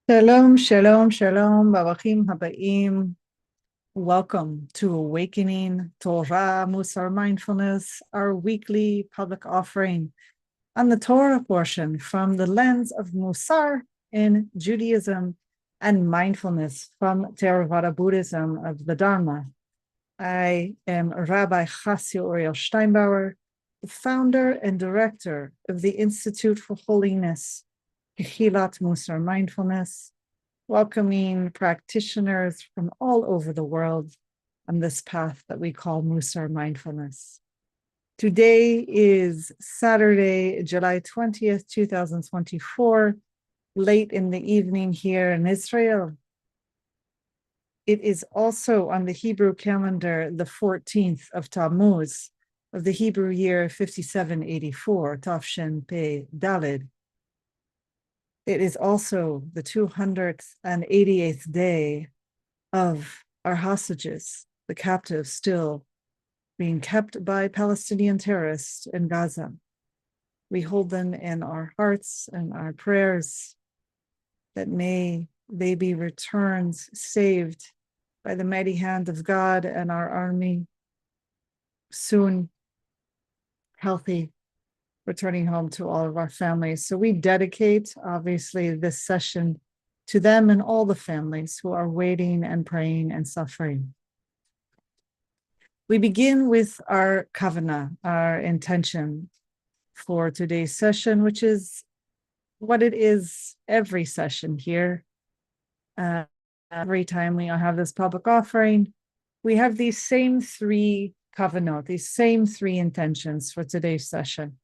Shalom, shalom, shalom, Baruchim Habayim. Welcome to Awakening Torah Mussar Mindfulness, our weekly public offering on the Torah portion from the lens of Musar in Judaism and mindfulness from Theravada Buddhism of the Dharma. I am Rabbi Chasya Uriel Steinbauer, the founder and director of the Institute for Holiness, Kehilat Mussar Mindfulness, welcoming practitioners from all over the world on this path that we call Mussar Mindfulness. Today is Saturday, July 20th, 2024, late in the evening here in Israel. It is also on the Hebrew calendar the 14th of Tammuz of the Hebrew year 5784, Tafshin Pei Daled. It is also the 288th day of our hostages, the captives still being kept by Palestinian terrorists in Gaza. We hold them in our hearts and our prayers that may they be returned, saved by the mighty hand of God and our army, soon healthy, returning home to all of our families. So we dedicate, obviously, this session to them and all the families who are waiting and praying and suffering. We begin with our kavanah, our intention for today's session, which is what it is every session here. Every time we have this public offering, we have these same three kavanot, these same three intentions for today's session.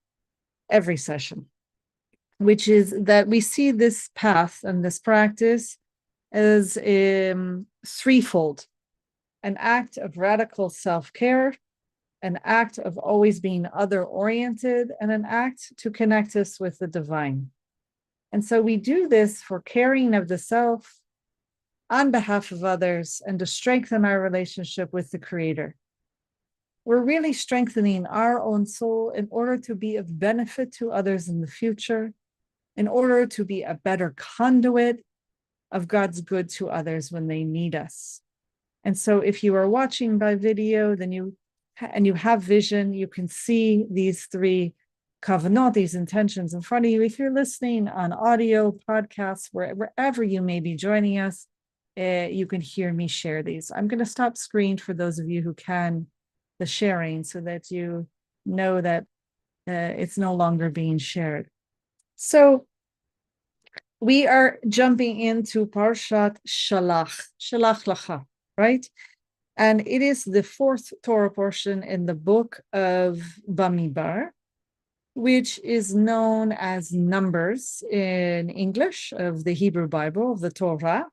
Every session, which is that we see this path and this practice as threefold: an act of radical self-care, an act of always being other-oriented, and an act to connect us with the divine. And so we do this for caring of the self on behalf of others and to strengthen our relationship with the Creator. We're really strengthening our own soul in order to be of benefit to others in the future, in order to be a better conduit of God's good to others when they need us. And so if you are watching by video, then you have vision, you can see these three kavanot, these intentions in front of you. If you're listening on audio, podcasts, wherever you may be joining us, you can hear me share these. I'm going to stop screen for those of you who can, the sharing, so that you know that it's no longer being shared. So we are jumping into Parshat Shelach, Shelach Lacha, right? And it is the fourth Torah portion in the book of Bamidbar, which is known as Numbers in English of the Hebrew Bible, of the Torah.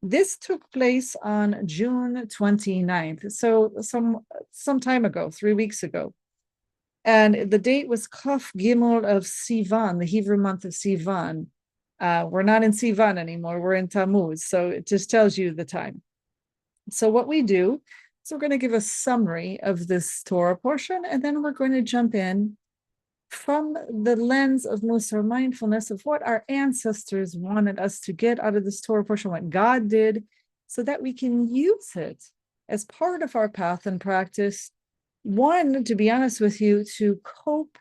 This took place on June 29th, so some time ago, 3 weeks ago. And the date was Kaf Gimel of Sivan, the Hebrew month of Sivan. We're not in Sivan anymore, we're in Tammuz, so it just tells you the time. So what we do is we're going to give a summary of this Torah portion, and then we're going to jump in from the lens of Mussar mindfulness of what our ancestors wanted us to get out of this Torah portion, what God did, so that we can use it as part of our path and practice. One, to be honest with you, to cope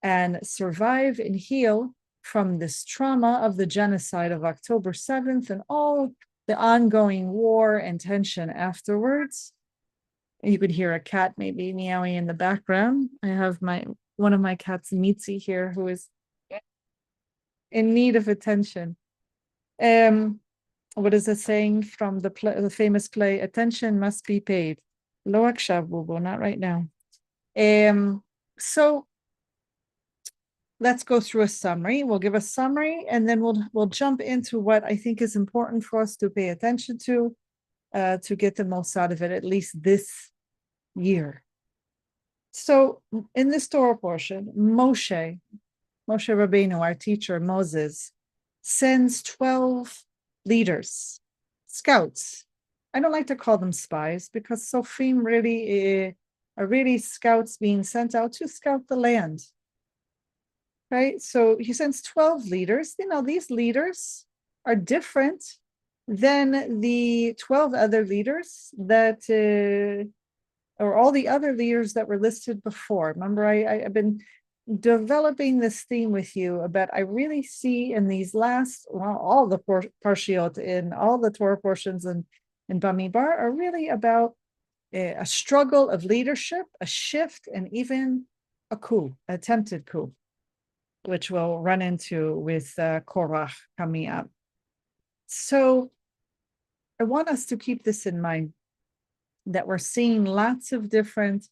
and survive and heal from this trauma of the genocide of October 7th and all the ongoing war and tension afterwards. You could hear a cat maybe meowing in the background. I have one of my cats, Mitzi, here, who is in need of attention. What is the saying from the famous play? Attention must be paid. Lo akshav bubo, not right now. So let's go through a summary. We'll give a summary, and then we'll jump into what I think is important for us to pay attention to get the most out of it, at least this year. So in this Torah portion, Moshe Rabbeinu, our teacher, Moses, sends 12 leaders, scouts. I don't like to call them spies because Sofim really are really scouts being sent out to scout the land. Right? So he sends 12 leaders. These leaders are different than the 12 other leaders that, or all the other leaders that were listed before. Remember, I've been developing this theme with you about, I really see in these last, well, all the parshiot in all the Torah portions in Bamidbar are really about a struggle of leadership, a shift, and even a coup, attempted coup, which we'll run into with Korach coming up. So I want us to keep this in mind, that we're seeing lots of different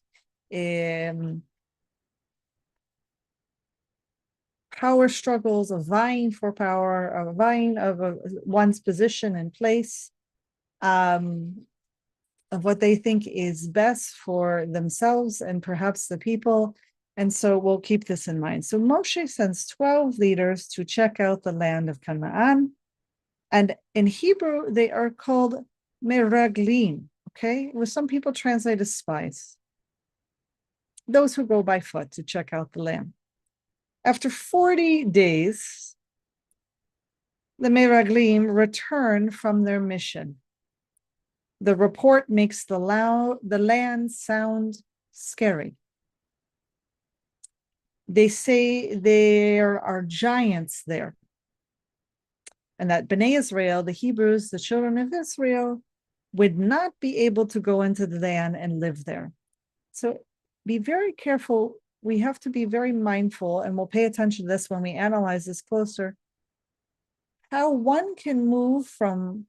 power struggles, of vying for power, of vying of one's position and place, of what they think is best for themselves and perhaps the people. And so we'll keep this in mind. So Moshe sends 12 leaders to check out the land of Canaan. And in Hebrew, they are called meraglim, okay? Well, some people translate as spies. Those who go by foot to check out the land. After 40 days, the meraglim return from their mission. The report makes the land sound scary. They say there are giants there, and that Bnei Israel, the Hebrews, the children of Israel, would not be able to go into the land and live there. So be very careful. We have to be very mindful, and we'll pay attention to this when we analyze this closer, how one can move from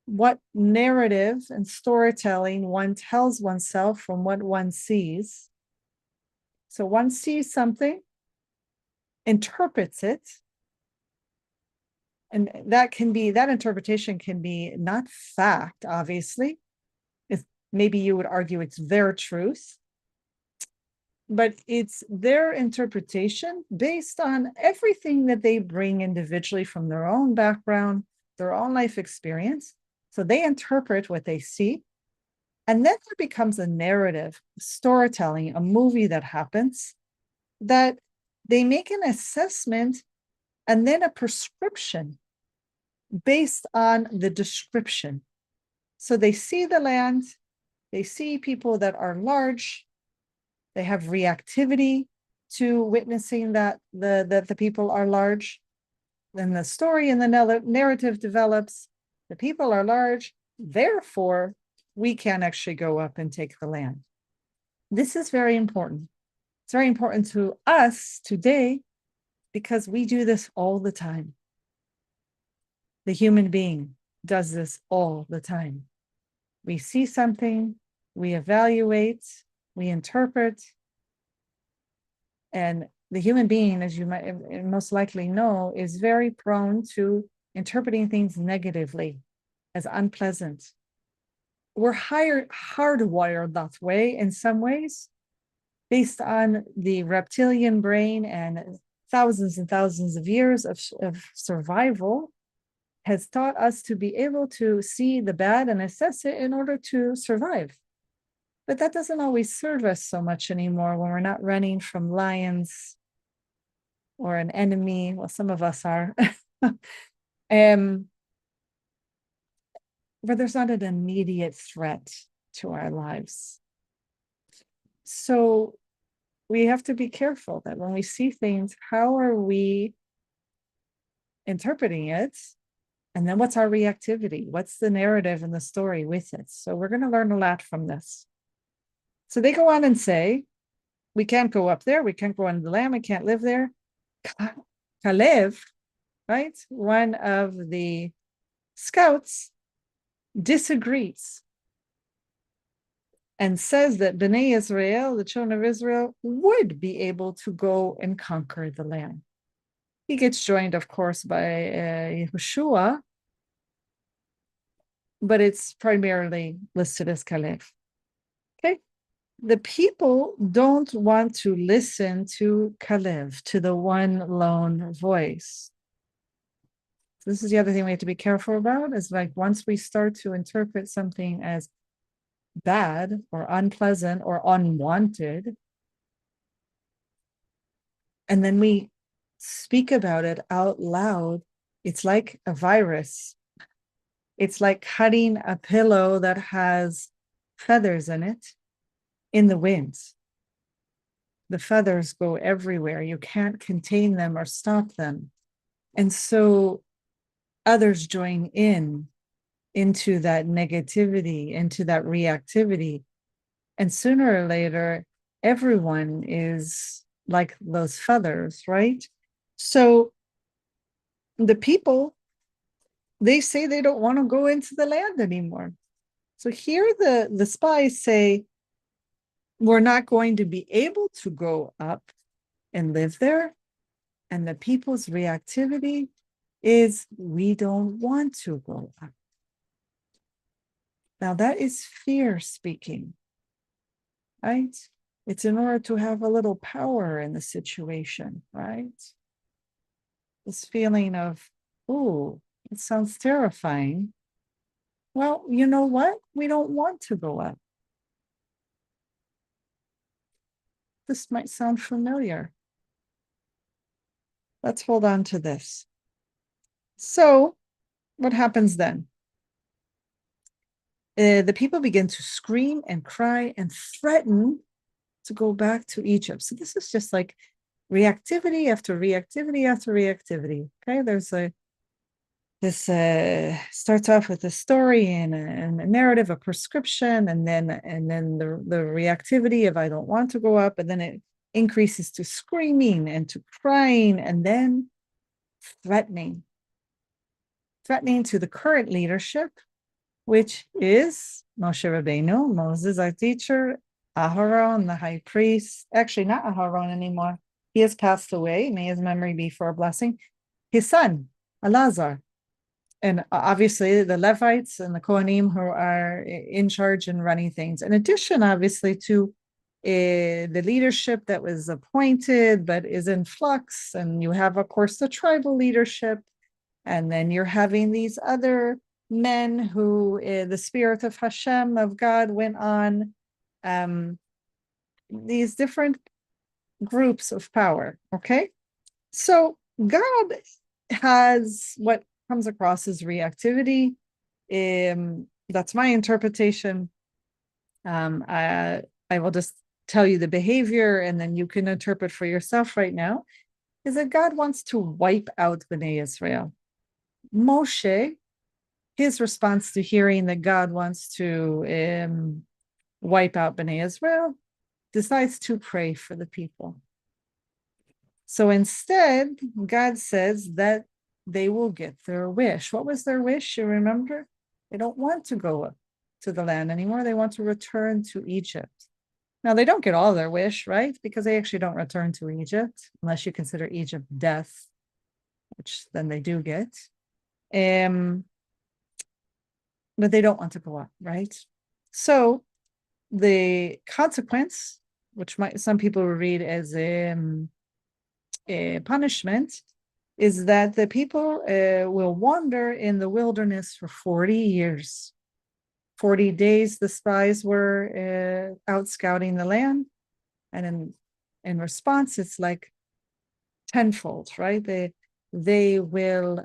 what narrative and storytelling one tells oneself from what one sees. So one sees something, interprets it, and that interpretation can be not fact, obviously. Maybe you would argue it's their truth, but it's their interpretation based on everything that they bring individually from their own background, their own life experience. So they interpret what they see, and then there becomes a narrative, storytelling, a movie that happens, that they make an assessment and then a prescription based on the description. So they see the land, they see people that are large, they have reactivity to witnessing that the people are large. Then the story and the narrative develops. The people are large, therefore, we can actually go up and take the land. This is very important. It's very important to us today because we do this all the time. The human being does this all the time. We see something, we evaluate, we interpret, and the human being, as you might most likely know, is very prone to interpreting things negatively, as unpleasant. We're hardwired that way in some ways, based on the reptilian brain and thousands of years of survival has taught us to be able to see the bad and assess it in order to survive. But that doesn't always serve us so much anymore when we're not running from lions or an enemy. Well, some of us are. But there's not an immediate threat to our lives. So we have to be careful that when we see things, how are we interpreting it? And then what's our reactivity? What's the narrative and the story with it? So we're going to learn a lot from this. So they go on and say, we can't go up there. We can't go on the land. We can't live there. Kalev, right? One of the scouts disagrees and says that Bnei Israel, the children of Israel, would be able to go and conquer the land. He gets joined, of course, by Yehoshua, but it's primarily listed as Kalev. Okay? The people don't want to listen to Kalev, to the one lone voice. So this is the other thing we have to be careful about, is like once we start to interpret something as bad or unpleasant or unwanted, and then we speak about it out loud It's like a virus. It's like cutting a pillow that has feathers in it in the wind. The feathers go everywhere. You can't contain them or stop them. And so others join into that negativity, into that reactivity. And sooner or later, everyone is like those feathers, right? So the people, they say they don't want to go into the land anymore. So here the spies say, we're not going to be able to go up and live there. And the people's reactivity is, we don't want to go up. Now that is fear speaking, right? It's in order to have a little power in the situation, right? This feeling of, oh, it sounds terrifying. Well, you know what? We don't want to go up. This might sound familiar. Let's hold on to this. So what happens then? The people begin to scream and cry and threaten to go back to Egypt. So this is just like reactivity after reactivity after reactivity. Okay, this starts off with a story and a narrative, a prescription, and then the reactivity of I don't want to go up, and then it increases to screaming and to crying, and then threatening to the current leadership, which is Moshe Rabbeinu, Moses, our teacher, Aharon, the high priest, actually not Aharon anymore. He has passed away. May his memory be for a blessing. His son, Elazar, and obviously the Levites and the Kohanim who are in charge and running things. In addition, obviously, to the leadership that was appointed but is in flux. And you have, of course, the tribal leadership. And then you're having these other men who the spirit of Hashem, of God, went on, these different groups of power, okay? So God has what comes across as reactivity. That's my interpretation. I will just tell you the behavior, and then you can interpret for yourself right now, is that God wants to wipe out Bnei Israel. Moshe, his response to hearing that God wants to wipe out Bnei Israel, decides to pray for the people. So instead, God says that they will get their wish. What was their wish? You remember? They don't want to go up to the land anymore. They want to return to Egypt. Now, they don't get all their wish, right? Because they actually don't return to Egypt, unless you consider Egypt death, which then they do get. But they don't want to go up, right? So the consequence, which some people will read as a punishment, is that the people will wander in the wilderness for 40 years. 40 days the spies were out scouting the land, and in response it's like tenfold, right? They will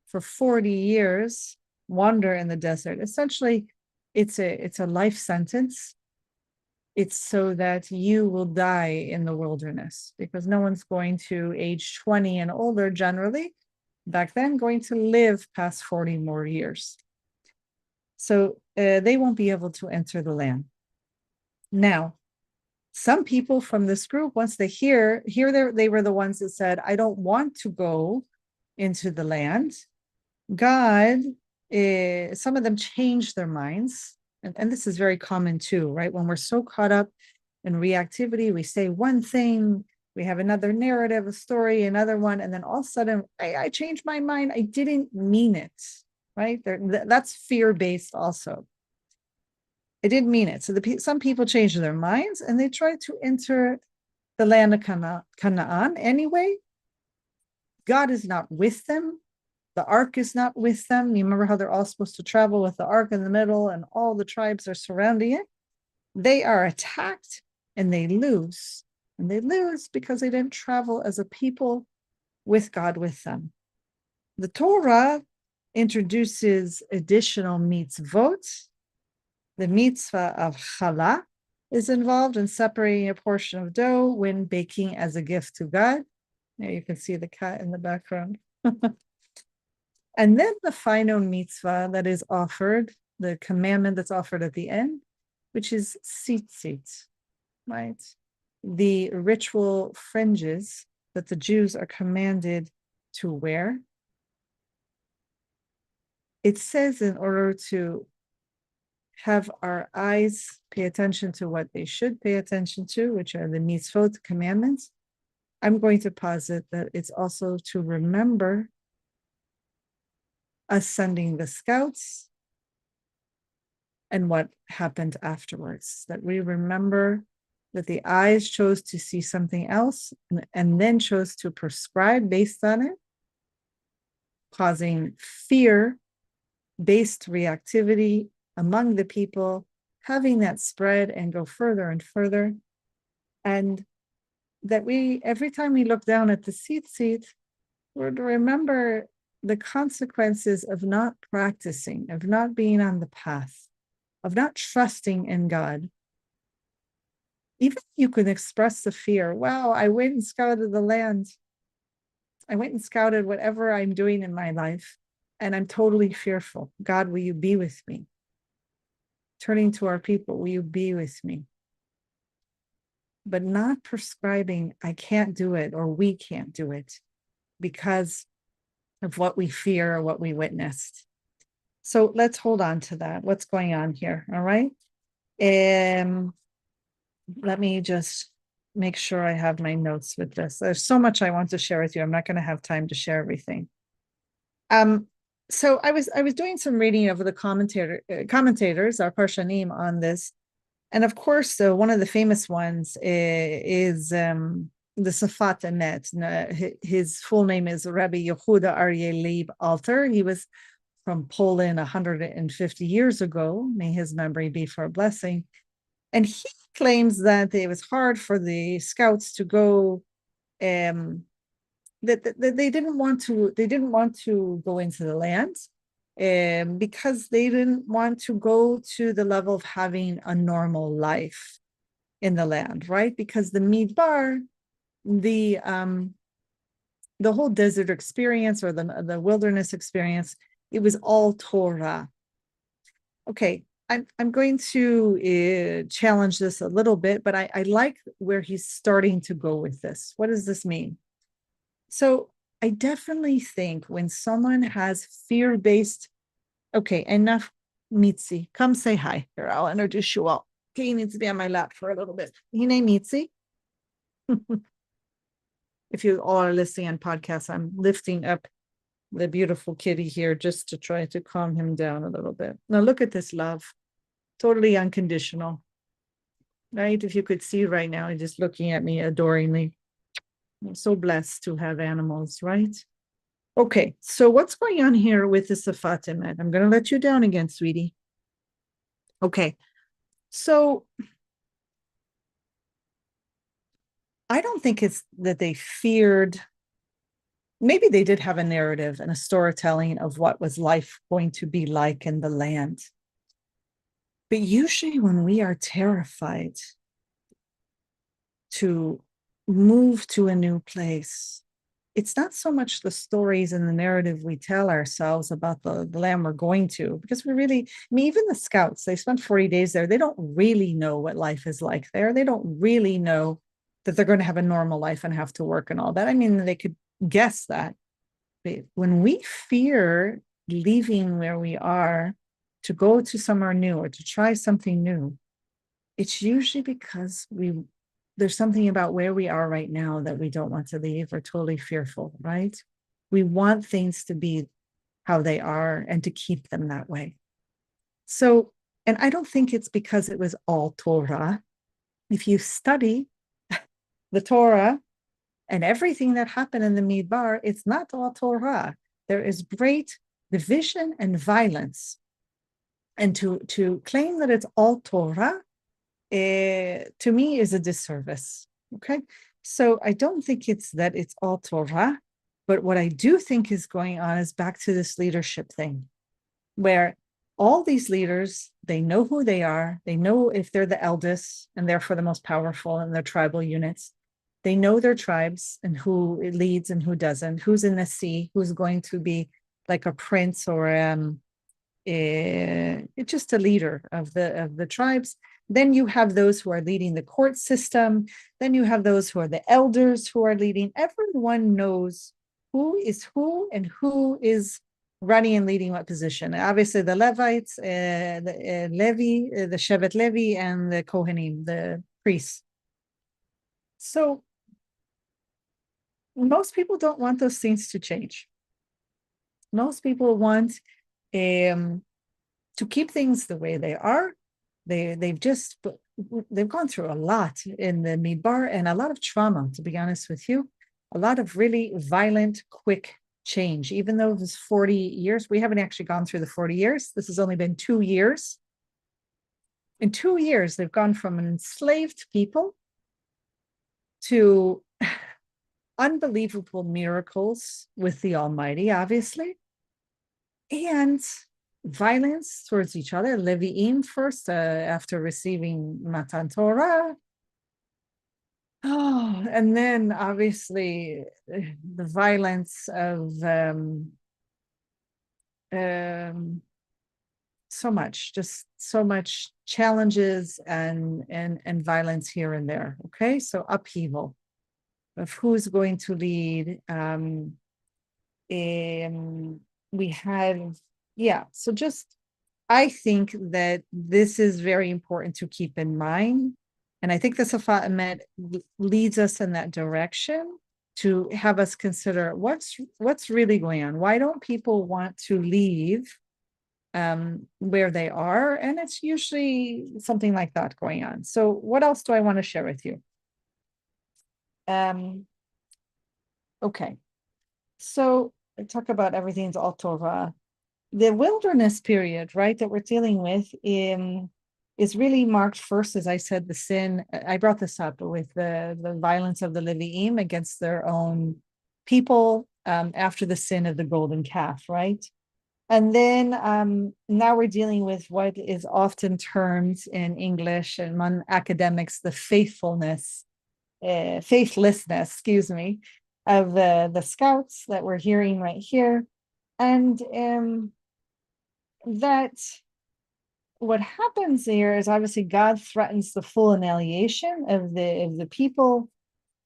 for 40 years wander in the desert. Essentially, it's a life sentence. It's so that you will die in the wilderness, because no one's going to age 20 and older generally back then going to live past 40 more years. So they won't be able to enter the land. Now, some people from this group, once they hear they were the ones that said, I don't want to go into the land. God, some of them changed their minds. And this is very common too, right? When we're so caught up in reactivity, we say one thing, we have another narrative, a story, another one, and then all of a sudden, I changed my mind. I didn't mean it, right? That's fear-based also. I didn't mean it. So some people changed their minds and they tried to enter the land of Canaan anyway. God is not with them. The ark is not with them. You remember how they're all supposed to travel with the ark in the middle and all the tribes are surrounding it? They are attacked and they lose. And they lose because they didn't travel as a people with God with them. The Torah introduces additional mitzvot. The mitzvah of challah is involved in separating a portion of dough when baking as a gift to God. There you can see the cat in the background. And then the final mitzvah that is offered, the commandment that's offered at the end, which is tzitzit, right? The ritual fringes that the Jews are commanded to wear. It says in order to have our eyes pay attention to what they should pay attention to, which are the mitzvot, commandments. I'm going to posit that it's also to remember us sending the scouts and what happened afterwards, that we remember that the eyes chose to see something else and then chose to prescribe based on it, causing fear-based reactivity among the people, having that spread and go further and further. And that we, every time we look down at the tzitzit, we're to remember the consequences of not practicing, of not being on the path, of not trusting in God. Even you can express the fear, wow, I went and scouted the land. I went and scouted whatever I'm doing in my life, and I'm totally fearful. God, will you be with me? Turning to our people, will you be with me? But not prescribing, I can't do it, or we can't do it because of what we fear or what we witnessed. So let's hold on to that. What's going on here? All right. Let me just make sure I have my notes with this. There's so much I want to share with you. I'm not going to have time to share everything. So I was doing some reading of the commentators, our Parshanim, on this. And of course, one of the famous ones is the Safat Emet. His full name is Rabbi Yehuda Aryeh Leib Alter. He was from Poland 150 years ago. May his memory be for a blessing. And he claims that it was hard for the scouts to go, that they didn't want to go into the land. Because they didn't want to go to the level of having a normal life in the land, right? Because the Midbar, the whole desert experience or the wilderness experience, it was all Torah. Okay, I'm going to challenge this a little bit, but I like where he's starting to go with this. What does this mean? So I definitely think when someone has fear-based, okay, enough, Mitzi, come say hi. Here, I'll introduce you all. Okay, he needs to be on my lap for a little bit. Hine Mitzi. If you all are listening on podcasts, I'm lifting up the beautiful kitty here just to try to calm him down a little bit. Now look at this love. Totally unconditional. Right? If you could see right now, he's just looking at me adoringly. I'm so blessed to have animals, right? Okay, so what's going on here with the Safat Emet? I'm going to let you down again, sweetie. Okay, so I don't think it's that they feared. Maybe they did have a narrative and a storytelling of what was life going to be like in the land. But usually when we are terrified to move to a new place, it's not so much the stories and the narrative we tell ourselves about the land we're going to, because we really, I mean, even the scouts, they spent 40 days there. They don't really know what life is like there. They don't really know that they're going to have a normal life and have to work and all that. I mean, they could guess that. But when we fear leaving where we are to go to somewhere new or to try something new, it's usually because there's something about where we are right now that we don't want to leave. We're totally fearful, right? We want things to be how they are and to keep them that way. So, and I don't think it's because it was all Torah. If you study the Torah and everything that happened in the Midbar, it's not all Torah. There is great division and violence. And to claim that it's all Torah, to me is a disservice. Okay, so I don't think it's that it's all Torah. But what I do think is going on is back to this leadership thing, where all these leaders, they know who they are. They know if they're the eldest and therefore the most powerful in their tribal units. They know their tribes and who leads and who doesn't, who's in the sea, who's going to be like a prince or just a leader of the tribes. Then you have those who are leading the court system. Then you have those who are the elders who are leading. Everyone knows who is who and who is running and leading what position. Obviously, the Levites, the Levi, the Shevet Levi, and the Kohanim, the priests. So most people don't want those things to change. Most people want to keep things the way they are. They've gone through a lot in the Midbar and a lot of trauma, to be honest with you. A lot of really violent, quick change. Even though it was 40 years, we haven't actually gone through the 40 years. This has only been 2 years. In 2 years, they've gone from an enslaved people to unbelievable miracles with the Almighty, obviously, and violence towards each other. Levi'im first, after receiving Matan Torah. Oh, and then obviously the violence of so much challenges and violence here and there. Okay, so upheaval of who's going to lead. We had, so just, I think that this is very important to keep in mind. And I think the Safa Emet leads us in that direction to have us consider what's really going on. Why don't people want to leave where they are? And it's usually something like that going on. So what else do I want to share with you? Okay, so I talk about everything's all Torah. The wilderness period, right, that we're dealing with is really marked first, as I said, the sin. I brought this up with the violence of the Levi'im against their own people after the sin of the golden calf, right? And then now we're dealing with what is often termed in English and among academics, the faithlessness, of the scouts that we're hearing right here. And that what happens here is obviously God threatens the full annihilation of the people,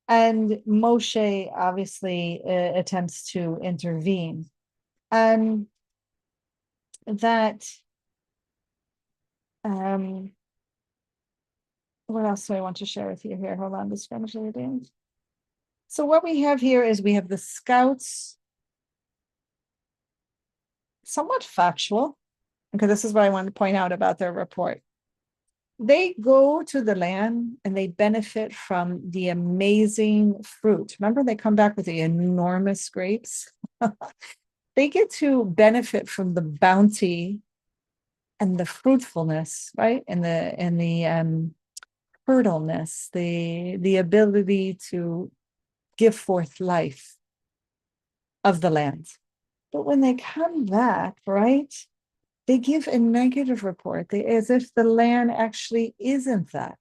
and Moshe obviously attempts to intervene. And that what else do I want to share with you here? Hold on, this everything. So what we have here is we have the scouts, somewhat factual, because this is what I want to point out about their report. They go to the land and they benefit from the amazing fruit. Remember, they come back with the enormous grapes. They get to benefit from the bounty and the fruitfulness, right? And the fertileness, the ability to give forth life of the land. But when they come back, right, they give a negative report, as if the land actually isn't that.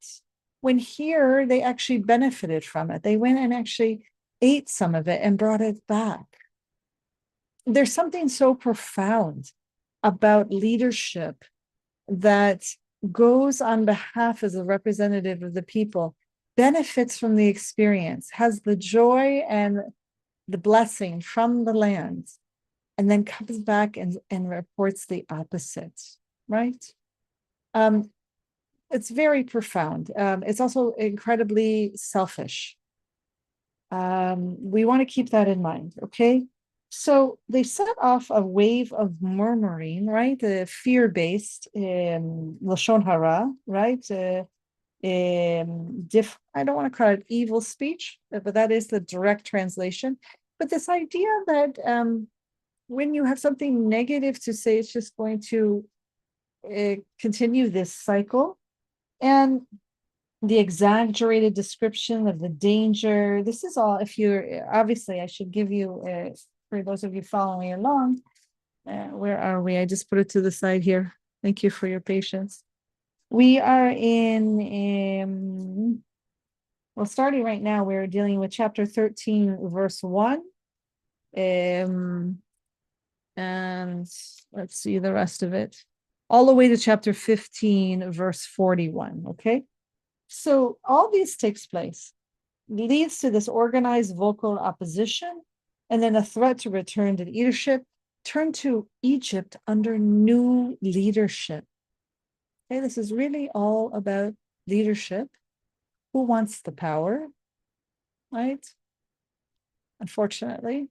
When here, they actually benefited from it. They went and actually ate some of it and brought it back. There's something so profound about leadership that goes on behalf as a representative of the people, benefits from the experience, has the joy and the blessing from the land, and then comes back and reports the opposite, right? It's very profound. It's also incredibly selfish. We want to keep that in mind, okay? So they set off a wave of murmuring, right? Fear-based, Lashon Hara, right? I don't want to call it evil speech, but that is the direct translation. But this idea that when you have something negative to say, it's just going to continue this cycle. And the exaggerated description of the danger. This is all, if you're, obviously, I should give you, for those of you following along, where are we? I just put it to the side here. Thank you for your patience. We are in, well, starting right now, we're dealing with chapter 13, verse 1. And let's see the rest of it. All the way to chapter 15, verse 41, okay? So all this takes place, leads to this organized vocal opposition, and then a threat to return to leadership, turn to Egypt under new leadership. Okay, this is really all about leadership. Who wants the power, right? Unfortunately,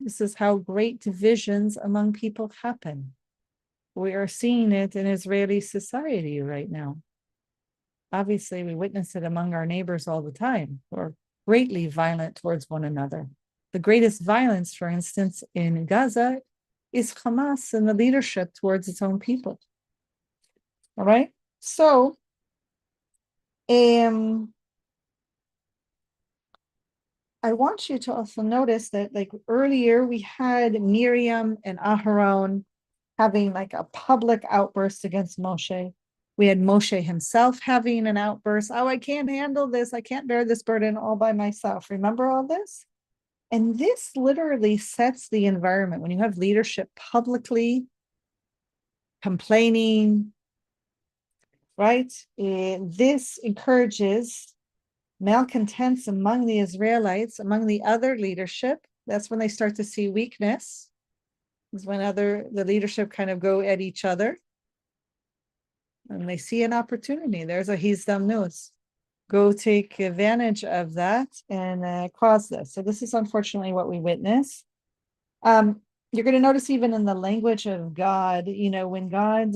this is how great divisions among people happen. We are seeing it in Israeli society right now. Obviously, we witness it among our neighbors all the time, who are greatly violent towards one another. The greatest violence, for instance, in Gaza is Hamas and the leadership towards its own people. All right? So, I want you to also notice that, like earlier, we had Miriam and Aharon having like a public outburst against Moshe. We had Moshe himself having an outburst. Oh, I can't handle this. I can't bear this burden all by myself. Remember all this? And this literally sets the environment. When you have leadership publicly complaining, right? This encourages malcontents among the Israelites, among the other leadership. That's when they start to see weakness. Is when the leadership kind of go at each other. And they see an opportunity. There's a Hizdam news. Go take advantage of that and cause this. So this is unfortunately what we witness. You're going to notice even in the language of God, when God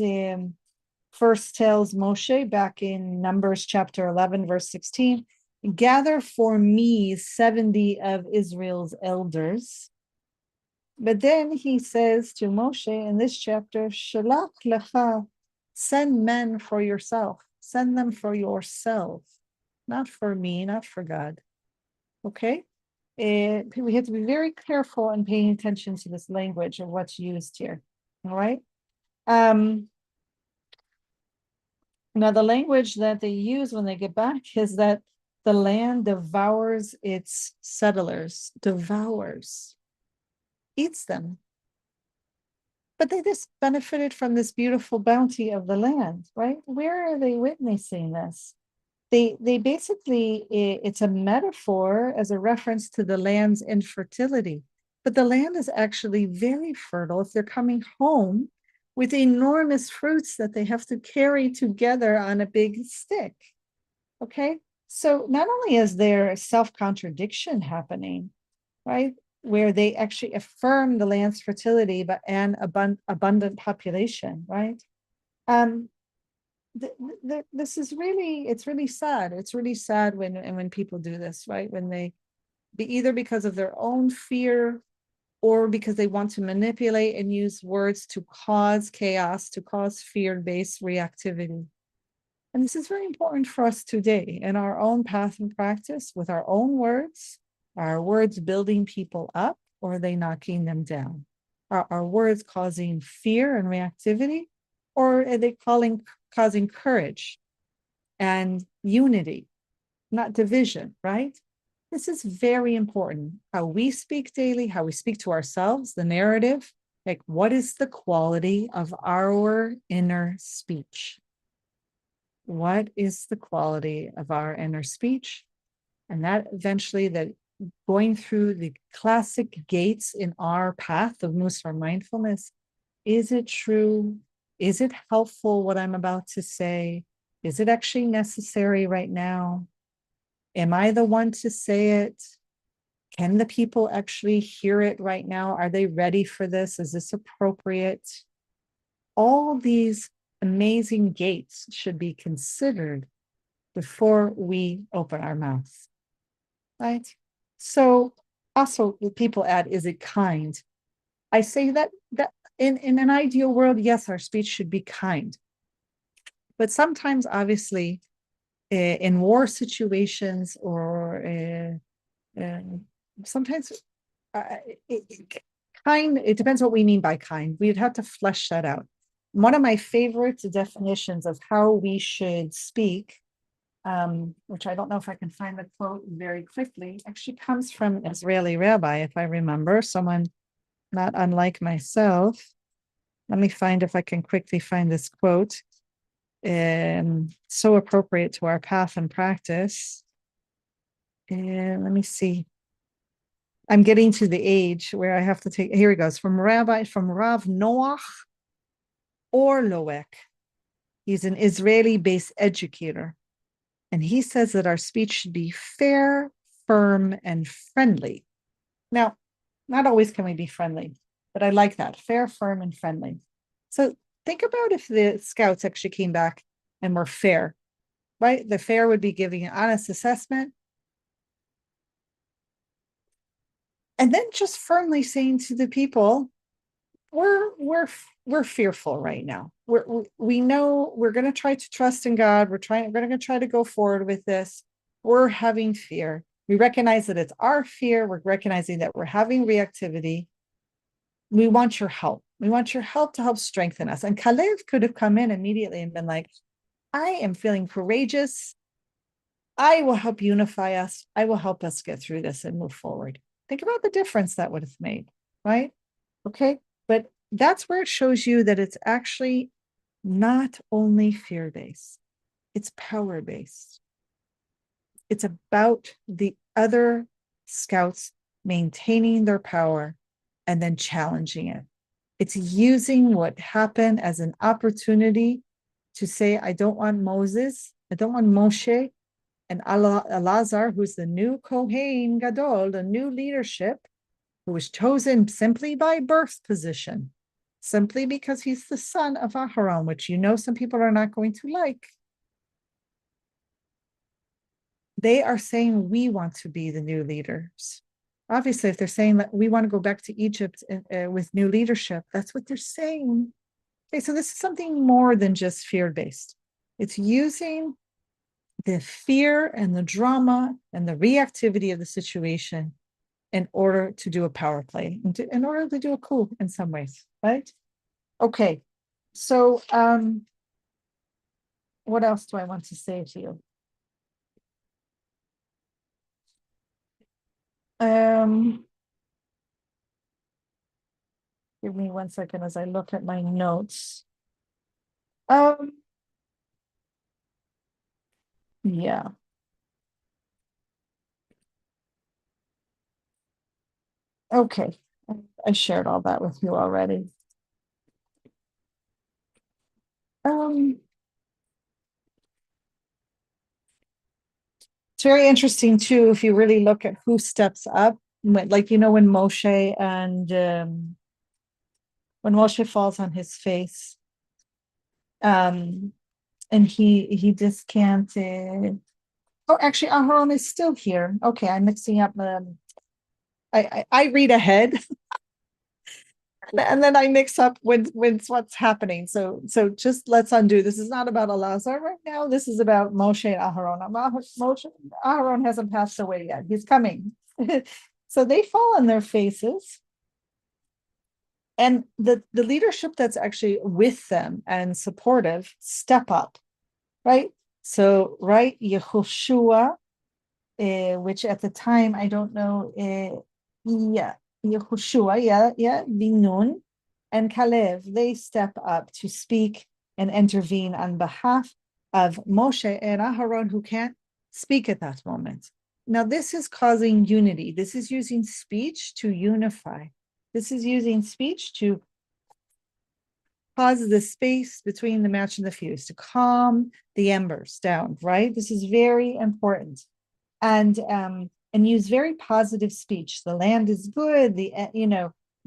first tells Moshe back in Numbers chapter 11, verse 16, gather for me 70 of Israel's elders. But then he says to Moshe in this chapter, Shelach lecha, send men for yourself. Send them for yourself, not for me, not for God. Okay? We have to be very careful in paying attention to this language of what's used here. All right? Now, the language that they use when they get back is that the land devours its settlers, devours, eats them. But they just benefited from this beautiful bounty of the land, right? Where are they witnessing this? They basically, it's a metaphor as a reference to the land's infertility. But the land is actually very fertile if they're coming home with enormous fruits that they have to carry together on a big stick. Okay? So not only is there a self-contradiction happening, right? Where they actually affirm the land's fertility but and abundant population, right? This is really, it's really sad. It's really sad when people do this, right? When they either because of their own fear or because they want to manipulate and use words to cause chaos, to cause fear-based reactivity. And this is very important for us today in our own path and practice with our own words. Are our words building people up or are they knocking them down? Are our words causing fear and reactivity or are they causing courage and unity, not division, right? This is very important. How we speak daily, how we speak to ourselves, the narrative, like what is the quality of our inner speech? What is the quality of our inner speech? And that eventually, that going through the classic gates in our path of Mussar mindfulness, is it true? Is it helpful what I'm about to say? Is it actually necessary right now? Am I the one to say it? Can the people actually hear it right now? Are they ready for this? Is this appropriate? All these amazing gates should be considered before we open our mouths, right? So also people add, is it kind? I say that in an ideal world, yes, our speech should be kind. But sometimes, obviously, in war situations, or sometimes it depends what we mean by kind. We'd have to flesh that out. One of my favorite definitions of how we should speak, which I don't know if I can find the quote very quickly, actually comes from an Israeli rabbi, if I remember, someone not unlike myself. Let me find if I can quickly find this quote. So appropriate to our path and practice. Let me see. I'm getting to the age where I have to take, here it goes, from Rav Noach Orloek. He's an Israeli-based educator. And he says that our speech should be fair, firm, and friendly. Now, not always can we be friendly, but I like that, fair, firm, and friendly. So think about if the scouts actually came back and were fair, right? The fair would be giving an honest assessment, and then just firmly saying to the people, we're fearful right now. We know we're going to try to trust in God. We're going to try to go forward with this. We're having fear. We recognize that it's our fear. We're recognizing that we're having reactivity. We want your help. We want your help to help strengthen us. And Kalev could have come in immediately and been like, I am feeling courageous. I will help unify us. I will help us get through this and move forward. Think about the difference that would have made, right? Okay. But that's where it shows you that it's actually not only fear-based, it's power-based. It's about the other scouts maintaining their power and then challenging it. It's using what happened as an opportunity to say, I don't want Moses, I don't want Moshe, and Elazar, who's the new Kohen Gadol, the new leadership, who was chosen simply by birth position, simply because he's the son of Aharon, which some people are not going to like. They are saying we want to be the new leaders. Obviously, if they're saying that we want to go back to Egypt with new leadership, that's what they're saying. Okay, so this is something more than just fear-based. It's using the fear and the drama and the reactivity of the situation in order to do a power play, in order to do a coup in some ways, right? Okay, so what else do I want to say to you? Give me 1 second as I look at my notes. Yeah. Okay, I shared all that with you already. It's very interesting too, if you really look at who steps up, like, when Moshe when Moshe falls on his face, and he just can't, oh, actually, Aharon is still here. Okay, I'm mixing up, I read ahead. And then I mix up with what's happening. So just let's undo. This is not about Elazar right now. This is about Moshe and Aharon. Aharon hasn't passed away yet. He's coming. So they fall on their faces. And the leadership that's actually with them and supportive step up, right? So, right, Yehoshua, which at the time, I don't know, Yehoshua, Binun, and Kalev, they step up to speak and intervene on behalf of Moshe and Aharon, who can't speak at that moment. Now, this is causing unity. This is using speech to unify. This is using speech to cause the space between the match and the fuse, to calm the embers down, right? This is very important. And use very positive speech. The land is good. The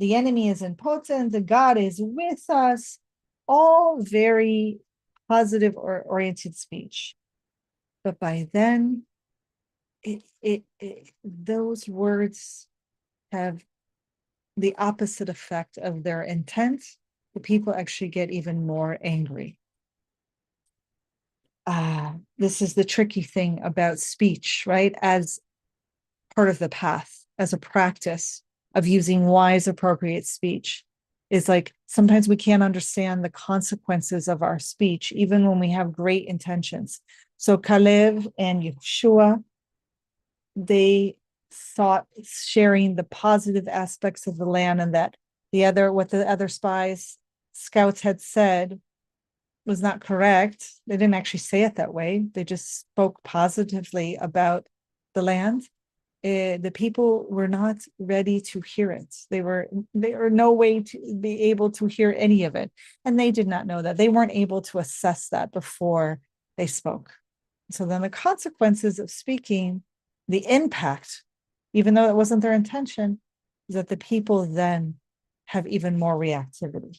enemy is impotent. The God is with us. All very positive or oriented speech. But by then, those words have the opposite effect of their intent. The people actually get even more angry. this is the tricky thing about speech, right? As part of the path, as a practice of using wise, appropriate speech, is like sometimes we can't understand the consequences of our speech, even when we have great intentions. So Caleb and Yeshua, they thought sharing the positive aspects of the land, and that what the other scouts had said was not correct. They didn't actually say it that way. They just spoke positively about the land. The people were not ready to hear it. They were no way to be able to hear any of it. And they did not know that. They weren't able to assess that before they spoke. So then the consequences of speaking, the impact, even though it wasn't their intention, is that the people then have even more reactivity.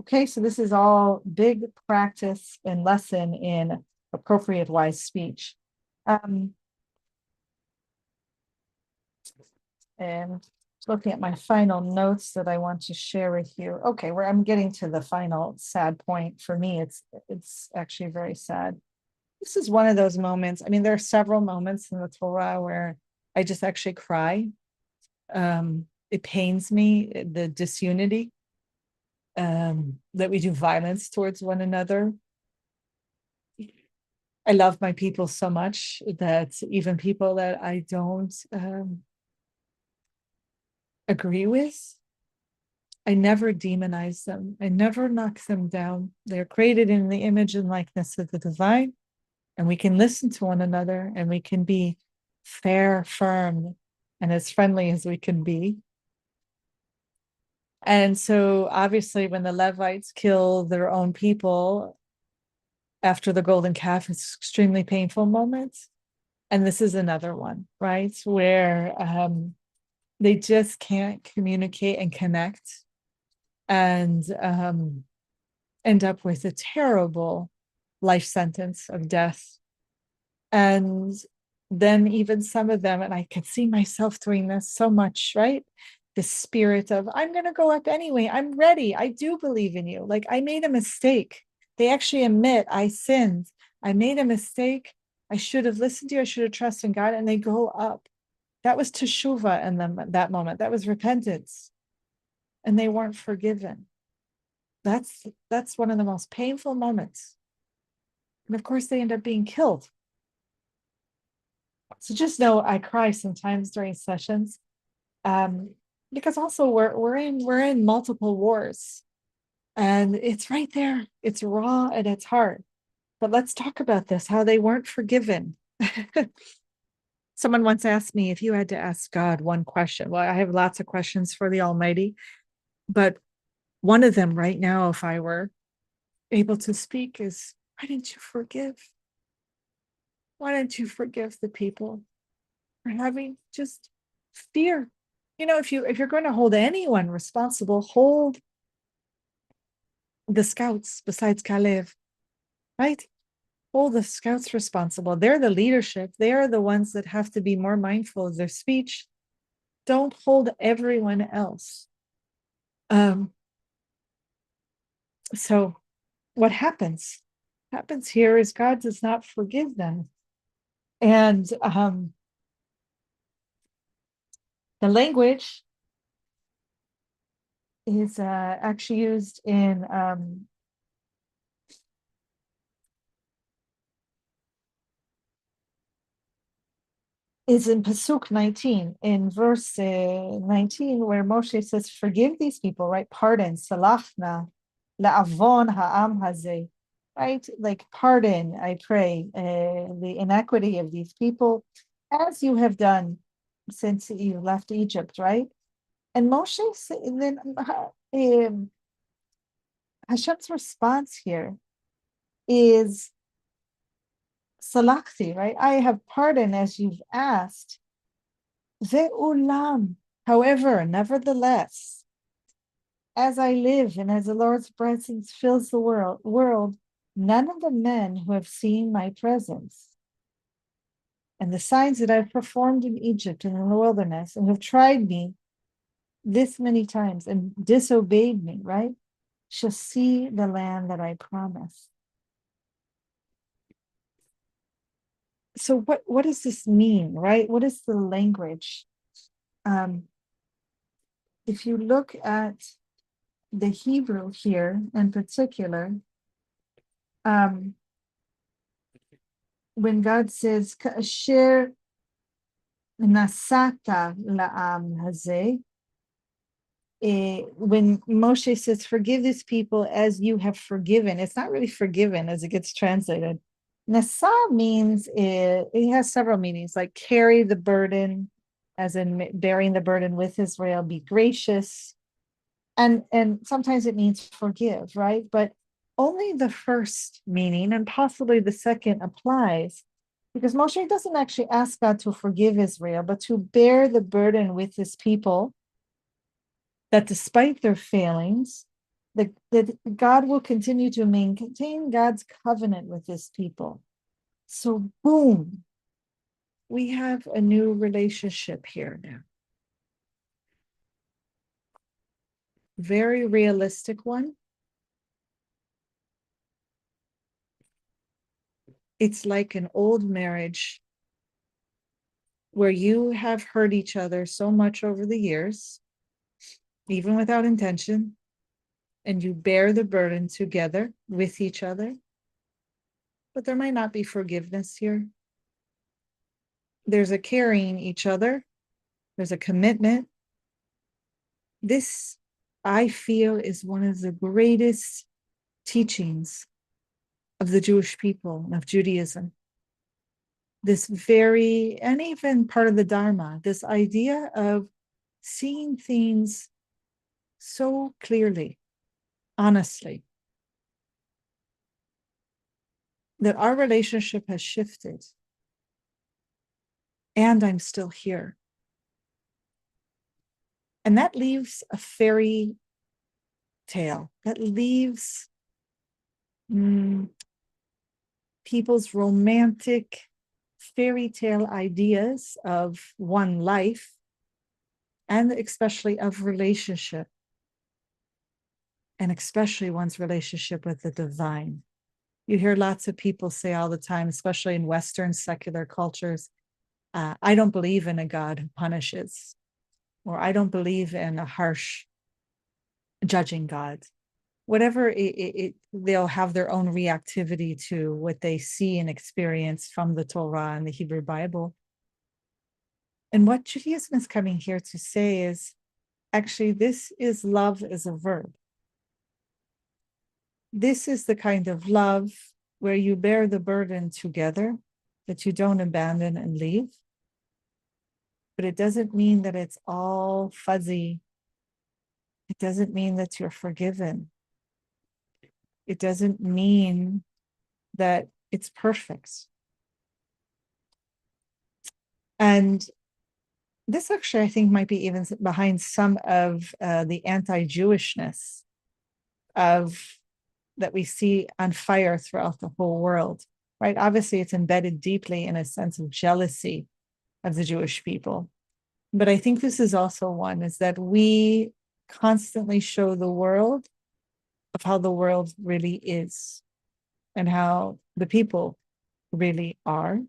Okay, so this is all big practice and lesson in appropriate wise speech. And looking at my final notes that I want to share with you. Okay, where I'm getting to the final sad point. For me, it's actually very sad. This is one of those moments. I mean, there are several moments in the Torah where I just actually cry. It pains me, the disunity, that we do violence towards one another. I love my people so much that even people that I don't agree with, I never demonize them. I never knock them down. They're created in the image and likeness of the divine, and we can listen to one another, and we can be fair, firm, and as friendly as we can be. And so obviously when the Levites kill their own people after the golden calf, it's an extremely painful moment. And this is another one, right? Where they just can't communicate and connect, and end up with a terrible life sentence of death. And then even some of them, and I could see myself doing this so much, right? The spirit of, I'm going to go up anyway. I'm ready. I do believe in you. Like, I made a mistake. They actually admit, I sinned. I made a mistake. I should have listened to you. I should have trusted in God. And they go up. That was teshuvah in them at that moment. That was repentance. And they weren't forgiven. That's one of the most painful moments. And of course, they end up being killed. So just know I cry sometimes during sessions. Because also we're in multiple wars, and it's right there. It's raw and it's hard. But let's talk about this, how they weren't forgiven. Someone once asked me, if you had to ask God one question, well, I have lots of questions for the Almighty, but one of them right now, if I were able to speak, is, why didn't you forgive? Why didn't you forgive the people for having just fear? You know, if you're going to hold anyone responsible, hold the scouts besides Caleb, right? Hold the scouts responsible. They're the leadership. They are the ones that have to be more mindful of their speech. Don't hold everyone else. So what happens here is God does not forgive them. And the language is actually used in is in Pasuk 19, in verse 19, where Moshe says, forgive these people, right? Pardon, salachna, la'avon ha'am hazeh, right? Like, pardon, I pray, the inequity of these people, as you have done since you left Egypt, right? And Moshe, then Hashem's response here is, salachti, right? I have pardoned as you've asked. Ve'ulam. However, nevertheless, as I live and as the Lord's presence fills the world, none of the men who have seen my presence and the signs that I've performed in Egypt and in the wilderness, and have tried me this many times and disobeyed me, right, shall see the land that I promised. So what does this mean, right? What is the language? If you look at the Hebrew here in particular, when God says, "Ka'asher nasata la'am hazeh," when Moshe says, "Forgive this people as you have forgiven," it's not really forgiven as it gets translated. Nasa means it has several meanings, like carry the burden, as in bearing the burden with Israel, be gracious. And sometimes it means forgive, right? But only the first meaning and possibly the second applies, because Moshe doesn't actually ask God to forgive Israel, but to bear the burden with his people, that despite their failings, that God will continue to maintain God's covenant with his people. So boom, we have a new relationship here now. Very realistic one. It's like an old marriage where you have hurt each other so much over the years, even without intention, and you bear the burden together with each other. But there might not be forgiveness here. There's a carrying each other. There's a commitment. This, I feel, is one of the greatest teachings of the Jewish people, of Judaism. This very, and even part of the Dharma, this idea of seeing things so clearly, honestly, that our relationship has shifted, and I'm still here. And that leaves a fairy tale. That leaves people's romantic fairy tale ideas of one life, and especially of relationship, and especially one's relationship with the divine. You hear lots of people say all the time, especially in Western secular cultures, I don't believe in a God who punishes, or I don't believe in a harsh judging God. Whatever they'll have their own reactivity to what they see and experience from the Torah and the Hebrew Bible. And what Judaism is coming here to say is, actually, this is love as a verb. This is the kind of love where you bear the burden together, that you don't abandon and leave. But it doesn't mean that it's all fuzzy. It doesn't mean that you're forgiven. It doesn't mean that it's perfect. And this actually, I think, might be even behind some of the anti-Jewishness that we see on fire throughout the whole world, right? Obviously, it's embedded deeply in a sense of jealousy of the Jewish people. But I think this is also one, is that we constantly show the world of how the world really is, and how the people really are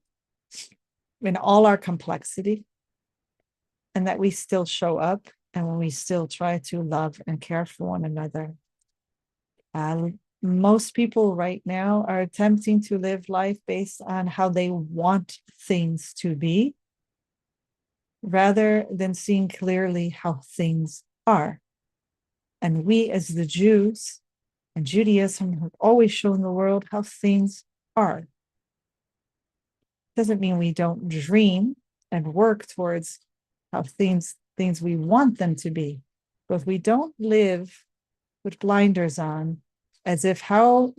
in all our complexity, and that we still show up, and when we still try to love and care for one another. Most people right now are attempting to live life based on how they want things to be, rather than seeing clearly how things are. And we, as the Jews and Judaism, have always shown the world how things are. Doesn't mean we don't dream and work towards how things we want them to be, but we don't live with blinders on, as if how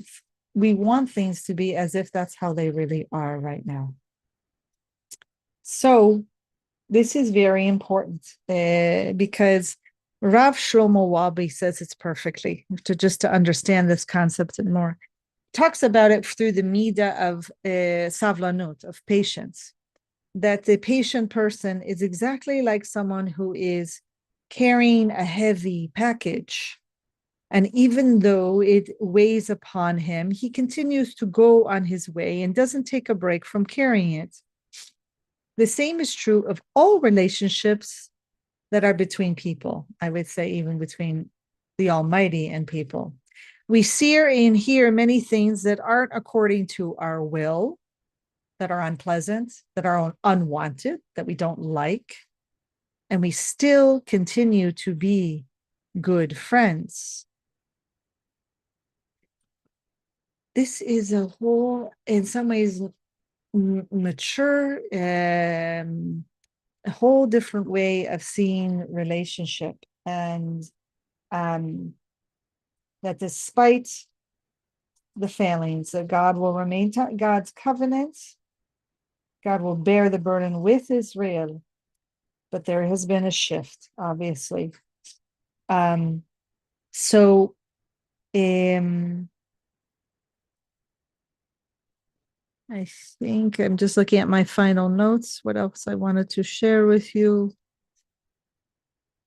we want things to be, as if that's how they really are right now. So this is very important, because Rav Shlomo Wabi says it's perfectly, to understand this concept and more. Talks about it through the midah of savlanut, of patience, that the patient person is exactly like someone who is carrying a heavy package, And even though it weighs upon him, he continues to go on his way and doesn't take a break from carrying it. The same is true of all relationships that are between people. I would say even between the Almighty and people. We see and hear many things that aren't according to our will, that are unpleasant, that are unwanted, that we don't like. And we still continue to be good friends. This is a whole, in some ways, mature, a whole different way of seeing relationship. And that despite the failings, that God will remain God's covenant, God will bear the burden with Israel, but there has been a shift, obviously. So I think I'm just looking at my final notes. What else I wanted to share with you?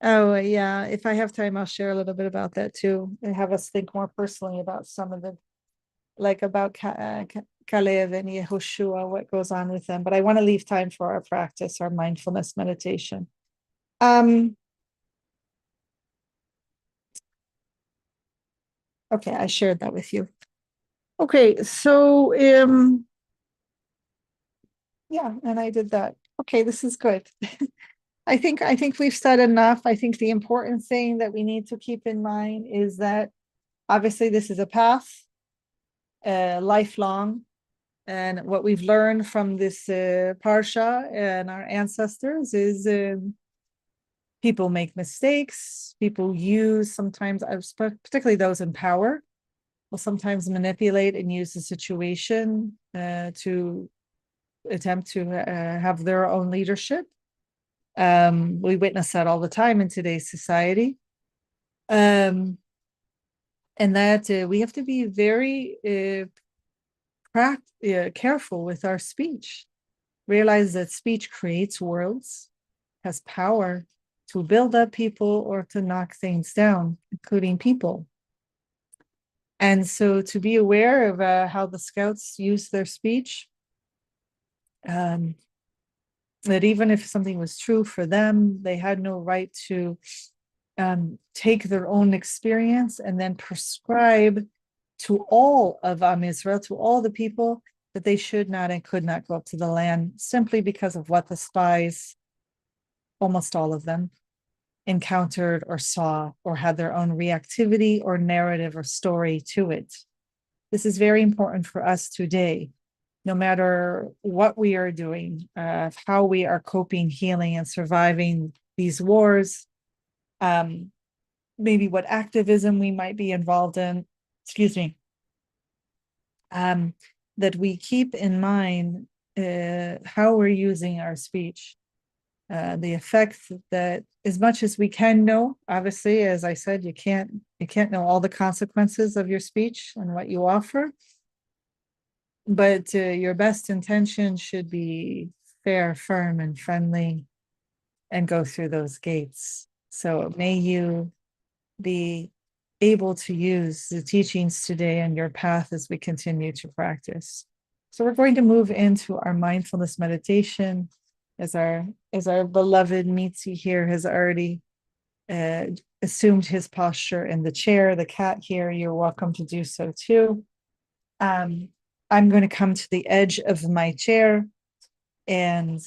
Oh, yeah. If I have time, I'll share a little bit about that too, and have us think more personally about some of the, like about Caleb and Yehoshua, what goes on with them. But I want to leave time for our practice, our mindfulness meditation. Okay, I shared that with you. Okay, so yeah, and I did that. Okay, this is good. I think we've said enough. I think the important thing that we need to keep in mind is that obviously this is a path, lifelong, and what we've learned from this parsha and our ancestors is people make mistakes. People use sometimes, particularly those in power, will sometimes manipulate and use the situation to attempt to have their own leadership. We witness that all the time in today's society. And that we have to be very careful with our speech. Realize that speech creates worlds, has power to build up people or to knock things down, including people. And so to be aware of how the scouts use their speech, that even if something was true for them, they had no right to take their own experience and then prescribe to all of Israel, to all the people, that they should not and could not go up to the land simply because of what the spies, almost all of them, encountered or saw or had their own reactivity or narrative or story to it. This is very important for us today, no matter what we are doing, how we are coping, healing, and surviving these wars, maybe what activism we might be involved in, that we keep in mind how we're using our speech, the effect that, as much as we can know, obviously, as I said, you can't know all the consequences of your speech and what you offer, but your best intention should be fair, firm, and friendly, and go through those gates. So may you be able to use the teachings today on your path as we continue to practice. So we're going to move into our mindfulness meditation, as our beloved Mitzi here has already assumed his posture in the chair. The cat here, you're welcome to do so too. I'm going to come to the edge of my chair and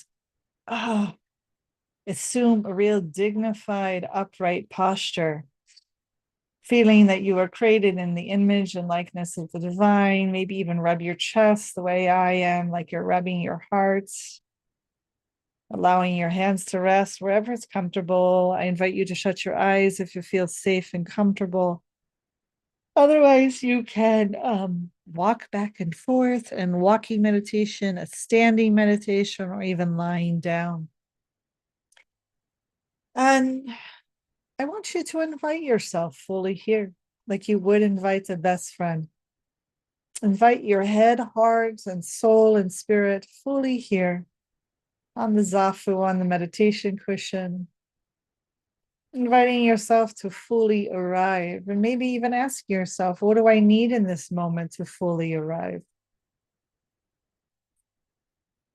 assume a real dignified, upright posture, feeling that you are created in the image and likeness of the divine. Maybe even rub your chest the way I am, like you're rubbing your heart, allowing your hands to rest wherever it's comfortable. I invite you to shut your eyes if you feel safe and comfortable. Otherwise, you can walk back and forth in walking meditation, a standing meditation, or even lying down. And I want you to invite yourself fully here, like you would invite a best friend. Invite your head, heart, and soul and spirit fully here on the zafu, on the meditation cushion. Inviting yourself to fully arrive, and maybe even ask yourself, what do I need in this moment to fully arrive?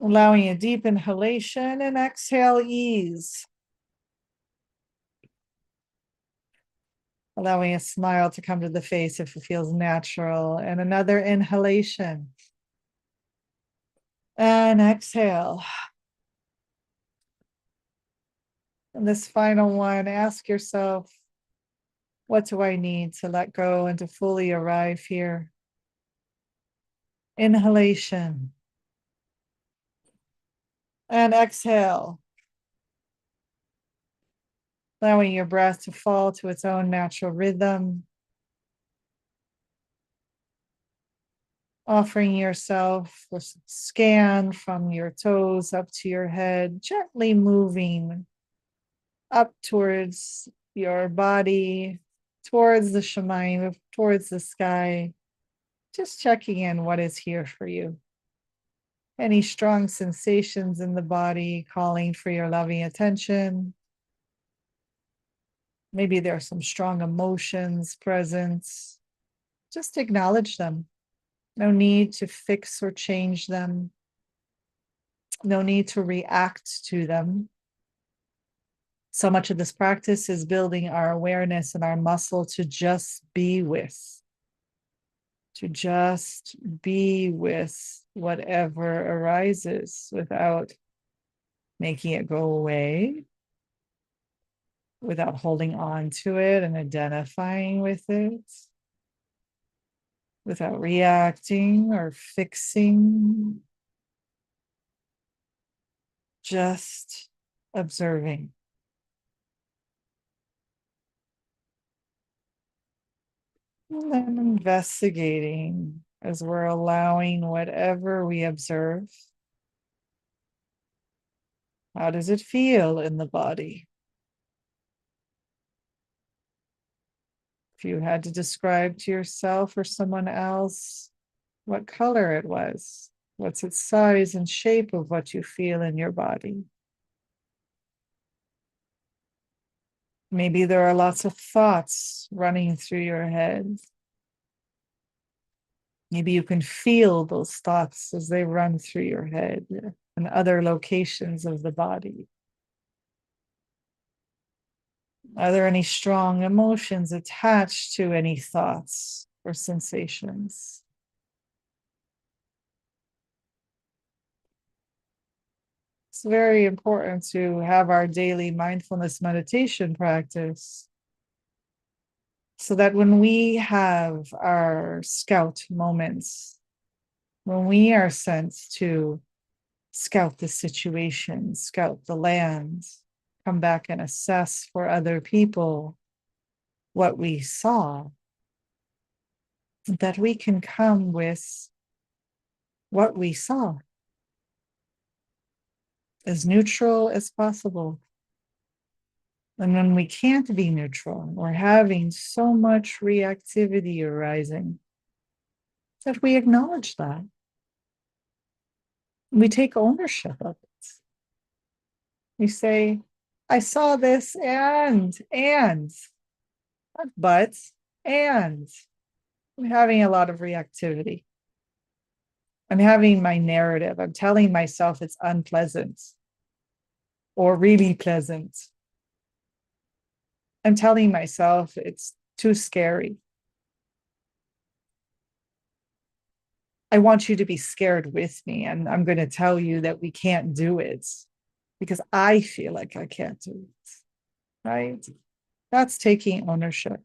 Allowing a deep inhalation and exhale ease. Allowing a smile to come to the face if it feels natural, and another inhalation. And exhale. And this final one, ask yourself, what do I need to let go and to fully arrive here? Inhalation. And exhale. Allowing your breath to fall to its own natural rhythm. Offering yourself a scan from your toes up to your head, gently moving up towards your body, towards the Shemayim, towards the sky. Just checking in what is here for you. Any strong sensations in the body calling for your loving attention. Maybe there are some strong emotions present. Just acknowledge them. No need to fix or change them. No need to react to them. So much of this practice is building our awareness and our muscle to just be with. To just be with whatever arises without making it go away, without holding on to it and identifying with it, without reacting or fixing, just observing. And then investigating as we're allowing whatever we observe. How does it feel in the body? If you had to describe to yourself or someone else what color it was, what's its size and shape of what you feel in your body? Maybe there are lots of thoughts running through your head. Maybe you can feel those thoughts as they run through your head and other locations of the body. Are there any strong emotions attached to any thoughts or sensations? It's very important to have our daily mindfulness meditation practice so that when we have our scout moments, when we are sent to scout the situation, scout the land, come back and assess for other people what we saw, that we can come with what we saw as neutral as possible. And when we can't be neutral, we're having so much reactivity arising, that we acknowledge that. We take ownership of it. We say, I saw this and, but, and. I'm having a lot of reactivity. I'm having my narrative. I'm telling myself it's unpleasant or really pleasant. I'm telling myself it's too scary. I want you to be scared with me, and I'm going to tell you that we can't do it because I feel like I can't do it, right? That's taking ownership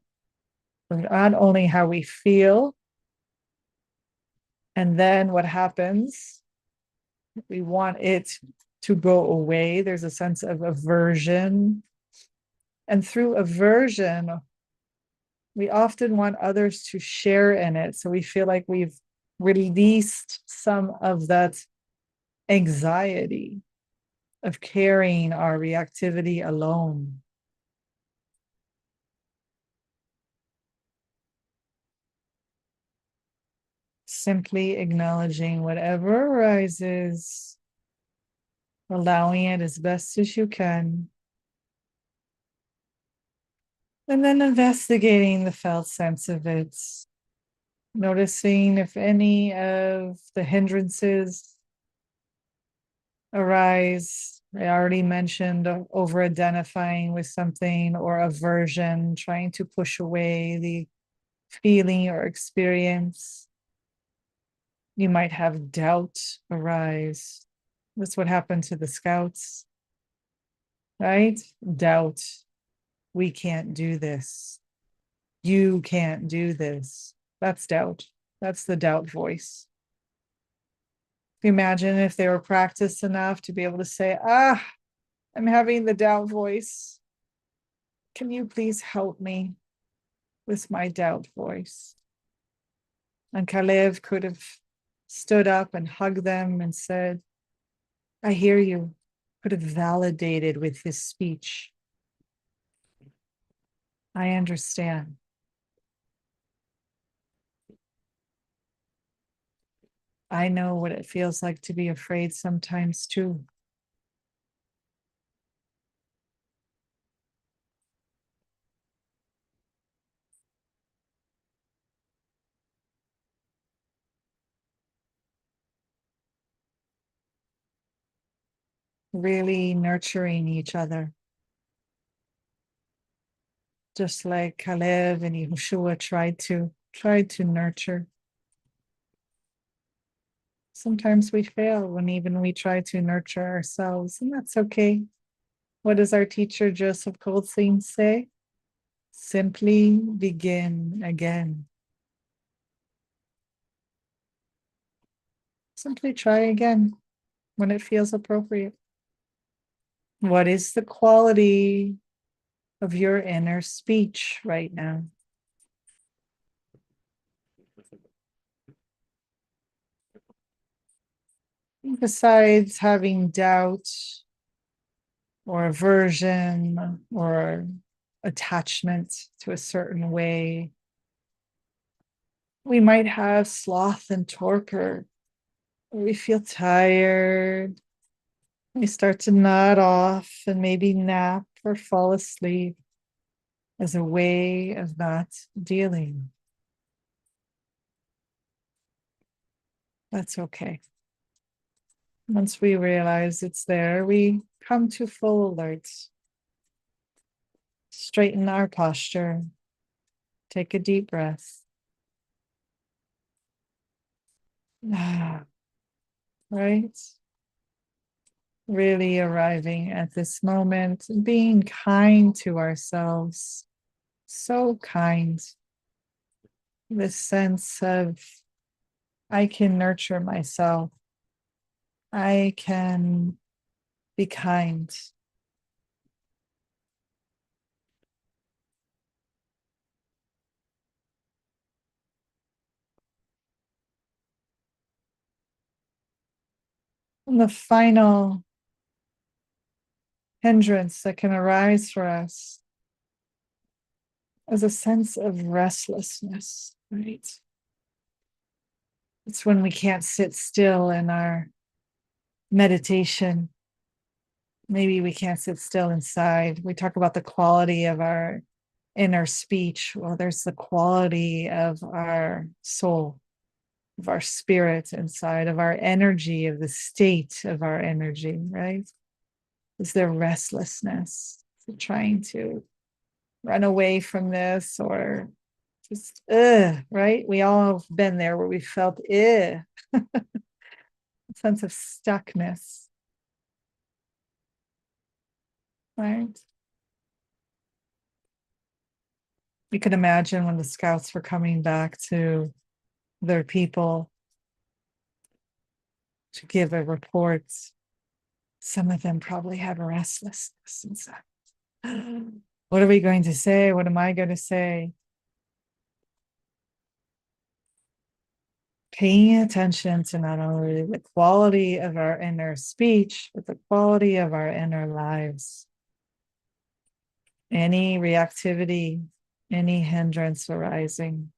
of not only how we feel, and then what happens. We want it to go away. There's a sense of aversion. And through aversion, we often want others to share in it. So we feel like we've released some of that anxiety of carrying our reactivity alone. Simply acknowledging whatever arises, allowing it as best as you can. And then investigating the felt sense of it, noticing if any of the hindrances arise. I already mentioned over identifying with something or aversion, trying to push away the feeling or experience. You might have doubt arise. That's what happened to the scouts, right? Doubt. We can't do this. You can't do this. That's doubt. That's the doubt voice. Imagine if they were practiced enough to be able to say, I'm having the doubt voice. Can you please help me with my doubt voice? And Kalev could have stood up and hugged them and said, I hear you. Could have validated with his speech. I understand. I know what it feels like to be afraid sometimes too. Really nurturing each other. Just like Caleb and Yehoshua tried to nurture. Sometimes we fail when even we try to nurture ourselves, and that's okay. What does our teacher Joseph Goldstein say? Simply begin again. Simply try again when it feels appropriate. What is the quality of your inner speech right now? Besides having doubt or aversion or attachment to a certain way, we might have sloth and torpor. We feel tired. We start to nod off and maybe nap or fall asleep as a way of not dealing. That's okay. Once we realize it's there, we come to full alert. Straighten our posture. Take a deep breath. Right? Really arriving at this moment, being kind to ourselves. So kind. This sense of, I can nurture myself. I can be kind. And the final hindrance that can arise for us is a sense of restlessness, right? It's when we can't sit still in our meditation. Maybe we can't sit still inside. We talk about the quality of our inner speech. Well, there's the quality of our soul, of our spirit inside, of our energy, of the state of our energy, right? Is there restlessness? Trying to run away from this or just, right? We all have been there where we felt, a sense of stuckness, right? You could imagine when the scouts were coming back to their people to give a report, some of them probably had restlessness inside. What are we going to say? What am I going to say? Paying attention to not only the quality of our inner speech, but the quality of our inner lives. Any reactivity, any hindrance arising,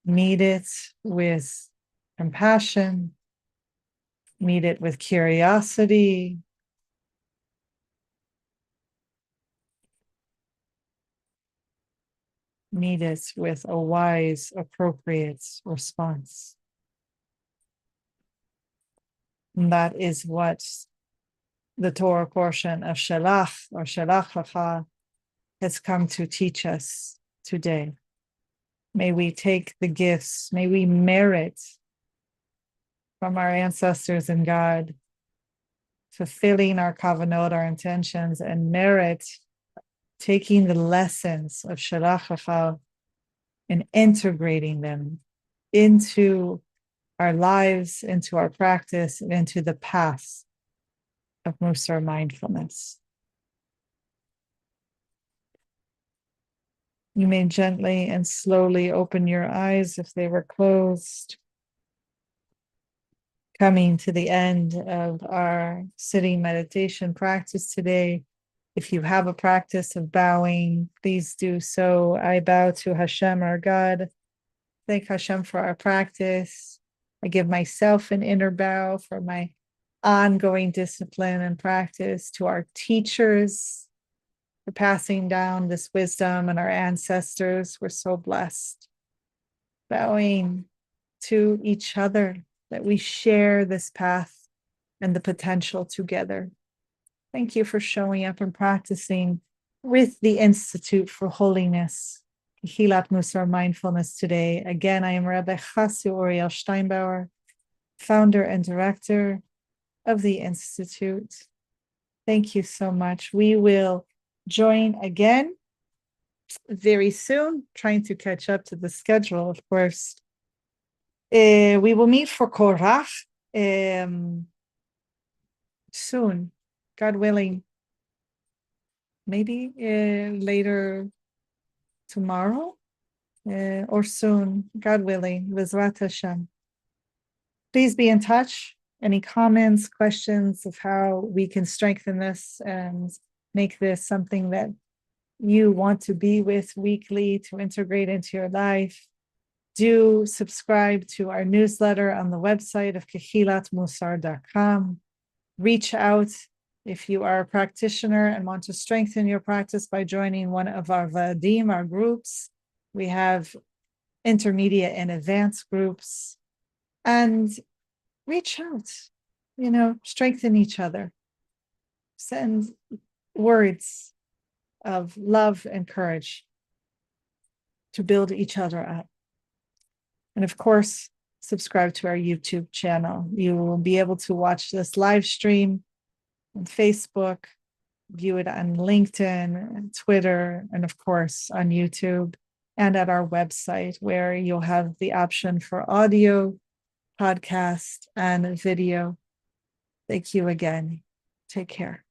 meet it with compassion, meet it with curiosity, meet it with a wise, appropriate response. And that is what the Torah portion of Shelach or Shelach has come to teach us today. May we take the gifts, may we merit from our ancestors and God, fulfilling our kavanot, our intentions, and merit taking the lessons of Shelach and integrating them into our lives, into our practice, and into the path of Mussar mindfulness. You may gently and slowly open your eyes if they were closed. Coming to the end of our sitting meditation practice today. If you have a practice of bowing, please do so. I bow to Hashem, our God. Thank Hashem for our practice. I give myself an inner bow for my ongoing discipline and practice, to our teachers for passing down this wisdom, and our ancestors. We're so blessed. Bowing to each other, that we share this path and the potential together. Thank you for showing up and practicing with the Institute for Holiness, Kehilat Mussar Mindfulness today. Again, I am Rabbi Chasya Uriel Steinbauer, founder and director of the Institute. Thank you so much. We will join again very soon, trying to catch up to the schedule, of course. We will meet for Korach soon, God willing. Maybe later tomorrow or soon, God willing, V'ezrat Hashem. Please be in touch. Any comments, questions of how we can strengthen this and make this something that you want to be with weekly, to integrate into your life. Do subscribe to our newsletter on the website of kehilatmussar.com. Reach out if you are a practitioner and want to strengthen your practice by joining one of our vadim, our groups. We have intermediate and advanced groups. And reach out, strengthen each other. Send words of love and courage to build each other up. And of course, subscribe to our YouTube channel. You will be able to watch this live stream on Facebook, view it on LinkedIn, and Twitter, and of course on YouTube, and at our website, where you'll have the option for audio, podcast, and video. Thank you again. Take care.